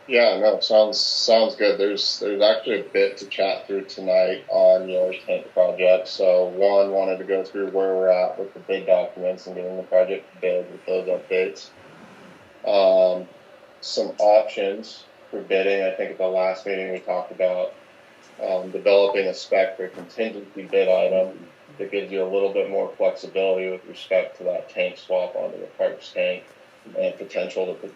Yeah, no, sounds good. There's actually a bit to chat through tonight on your tank project. So one, wanted to go through where we're at with the bid documents and getting the project bid with those updates. Some options for bidding. I think at the last meeting we talked about developing a spec for contingency bid item that gives you a little bit more flexibility with respect to that tank swap onto the Parks tank and potential to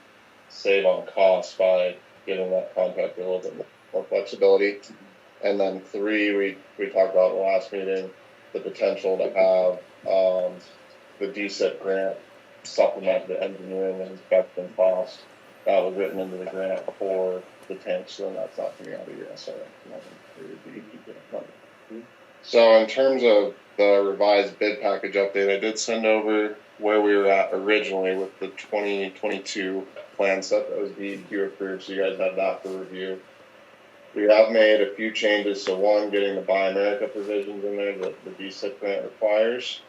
save on costs by giving that contractor a little bit more flexibility. And then three, we talked about in the last meeting, the potential to have the DSIP grant supplement the engineering and inspection cost that was written into the grant for the tanks, so that's not coming out of your SRF. So in terms of the revised bid package update, I did send over where we were at originally with the 2022 plan set that was DEQ approved, so you guys have that for review. We have made a few changes, so one, getting the Buy America provisions in there that the DSIP grant requires,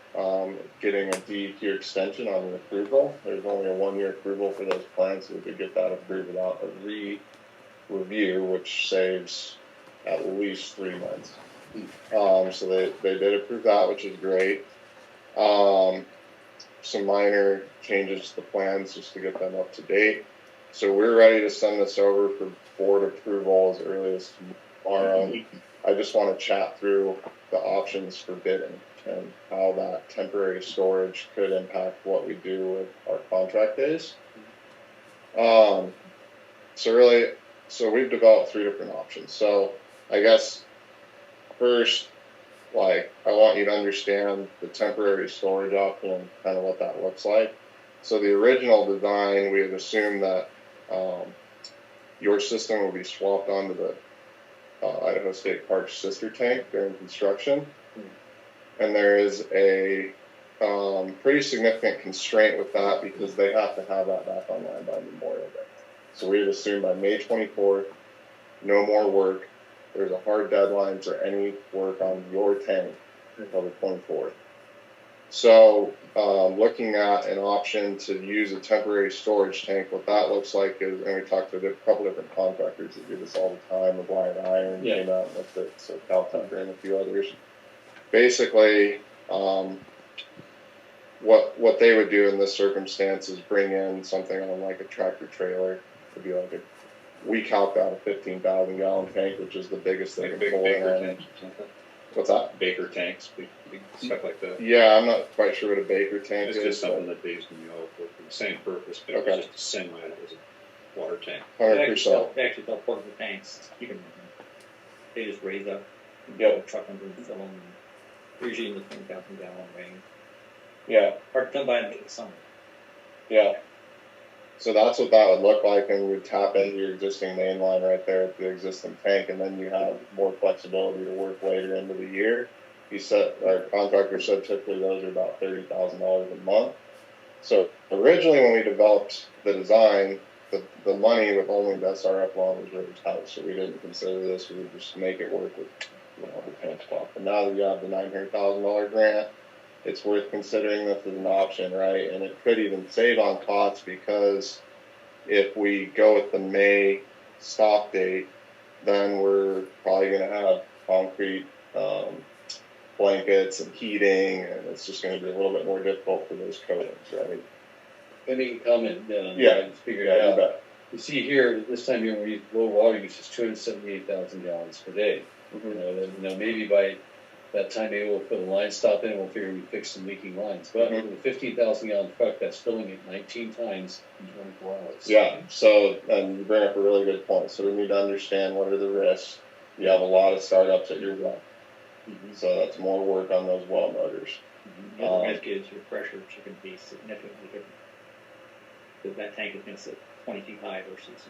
getting a DEQ extension on the approval. There's only a 1-year approval for those plans, so we could get that approved without a re-review, which saves at least 3 months. So they did approve that, which is great. Some minor changes to the plans just to get them up to date. So we're ready to send this over for board approval as early as tomorrow. I just want to chat through the options for bidding and how that temporary storage could impact what we do with our contract days. So we've developed 3 different options. So I guess first, I want you to understand the temporary storage option and kind of what that looks like. So the original design, we had assumed that your system will be swapped onto the Idaho State Parks sister tank during construction. And there is a pretty significant constraint with that because they have to have that back online by Memorial Day. So we had assumed by May 24th, no more work. There's a hard deadline for any work on your tank until the 24th. So looking at an option to use a temporary storage tank, what that looks like is, and we talked to a couple different contractors that do this all the time, with Wyatt Iron, came out with it, so Caltempor and a few others. Basically, what they would do in this circumstance is bring in something on like a tractor trailer. It would be like we calc out a 15,000 gallon tank, which is the biggest they can pull in. What's that? Baker tanks, big stuff like that. Yeah, I'm not quite sure what a Baker tank is. It's just something that Dave's going to know for the same purpose, but it's just the same way as a water tank. 100%. They actually sell portable tanks. You can, they just raise up, truck them and fill them. Usually in the 20,000 gallon range. Yeah. Hard to come by in the summer. Yeah. So that's what that would look like, and we would tap into your existing main line right there at the existing tank, and then you have more flexibility to work later into the year. Our contractor said typically those are about $30,000 a month. So originally when we developed the design, the money with only the SRF loan was raised out, so we didn't consider this. We would just make it work with the tank swap. But now that you have the $900,000 grant, it's worth considering this as an option, right? And it could even save on costs because if we go with the May stop date, then we're probably going to have concrete blankets and heating, and it's just going to be a little bit more difficult for those coatings, right? Any comment? Yeah, figured out. You see here, this time of year we use low water use is 278,000 gallons per day. Mm-hmm. Maybe by that time maybe we'll put a line stop in and we'll figure we fix some leaking lines. But with a 15,000 gallon truck, that's filling it 19 times in 24 hours. Yeah, so, and you bring up a really good point. So we need to understand what are the risks. You have a lot of startups at your well. So that's more work on those well motors. The other risk is your pressure can be significantly different. Because that tank is going to sit 20 feet high versus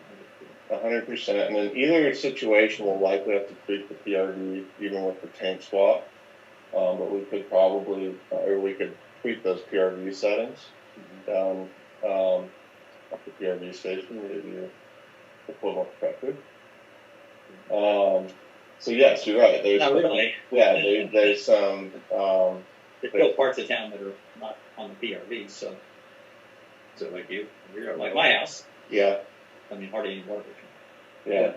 100 feet. 100%. And in either situation, we'll likely have to tweak the PRV even with the tank swap. But we could probably, or we could tweak those PRV settings down at the PRV station, maybe equivalent effective. So yes, you're right. There's not really. Yeah, there's some. There's still parts of town that are not on the PRV, so. Is it like you? You're Like my house, Yeah, I mean, hardly any water. yeah.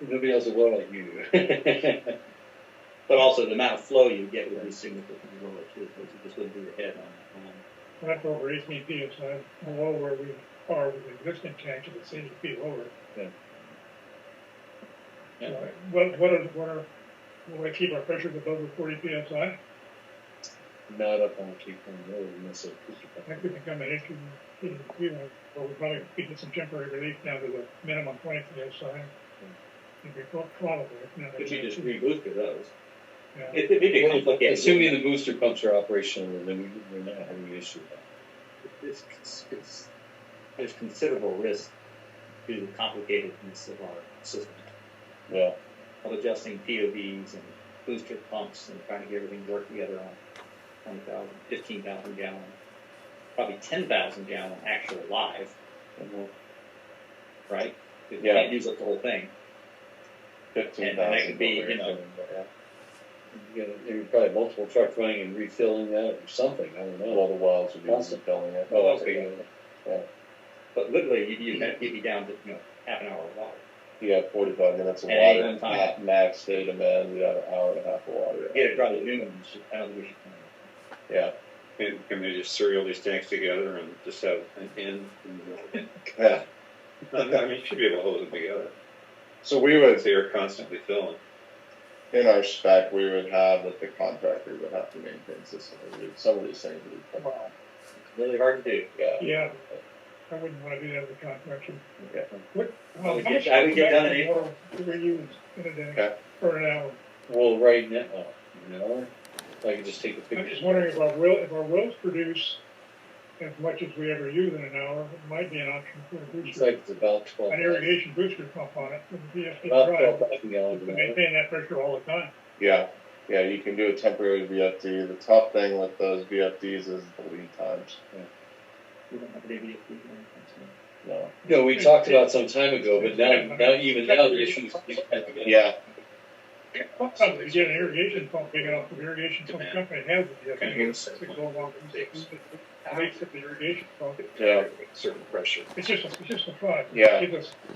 Nobody has a well like you do. But also the amount of flow you get would be significantly lower too, because you just wouldn't do your head on that. That's over 18 psi, below where we are with the existing tank, it's 80 feet lower. Yeah. Will we keep our pressures above the 40 psi? Not up on Cape Horn Road unless it's That could become an issue, or we probably could get some temporary relief down to the minimum 20 psi. It'd be probably. But you just rebooster those. Yeah. It'd be complicated. Assuming the booster pumps are operational, then we're not having an issue with There's considerable risk to the complicatedness of our system. Yeah. Of adjusting POVs and booster pumps and trying to get everything to work together on 20,000, 15,000 gallon, probably 10,000 gallon actual live, right? You Yeah. can't use up the whole thing. 15,000. And that could be, Yeah, there probably multiple trucks running and refilling that or something. I don't know. Well, the wells would be filling it. Oh, okay. But literally, you'd be down to half an hour of water. You have 45 minutes of At any water. one time. Max day demand, you have an hour and a half of water. Get it dry to noon, I don't think we should. Yeah. Can we just serial these tanks together and just have an end? Yeah. I mean, you should be able to hold them together. So we would, They are constantly filling. in our spec, we would have that the contractor would have to maintain system. Some of these things would be. It's really hard to do. Yeah. Yeah, I wouldn't want to do that with a contractor. Okay. I would get done in April. Do we use in a day, Okay. or an hour? Well, right now, an hour? I could just take a I'm picture. just wondering if our wells produce as much as we ever use in an hour, it might be an option for a It's booster. like it's about 12. An irrigation booster pump on it, with a VFD About drive, 12,000 gallons to an hour. maintain that pressure all the time. Yeah. Yeah, you can do a temporary VFD. The tough thing with those VFDs is the lead times. We don't have an AVFD or anything, so. No. No, we talked about some time ago, but even now the issue is. Yeah. Sometimes you get an irrigation pump big enough, the irrigation pump company has the Can VFD. you To go along with the irrigation pump. Yeah. Certain pressure. It's just a thought. Yeah. Give us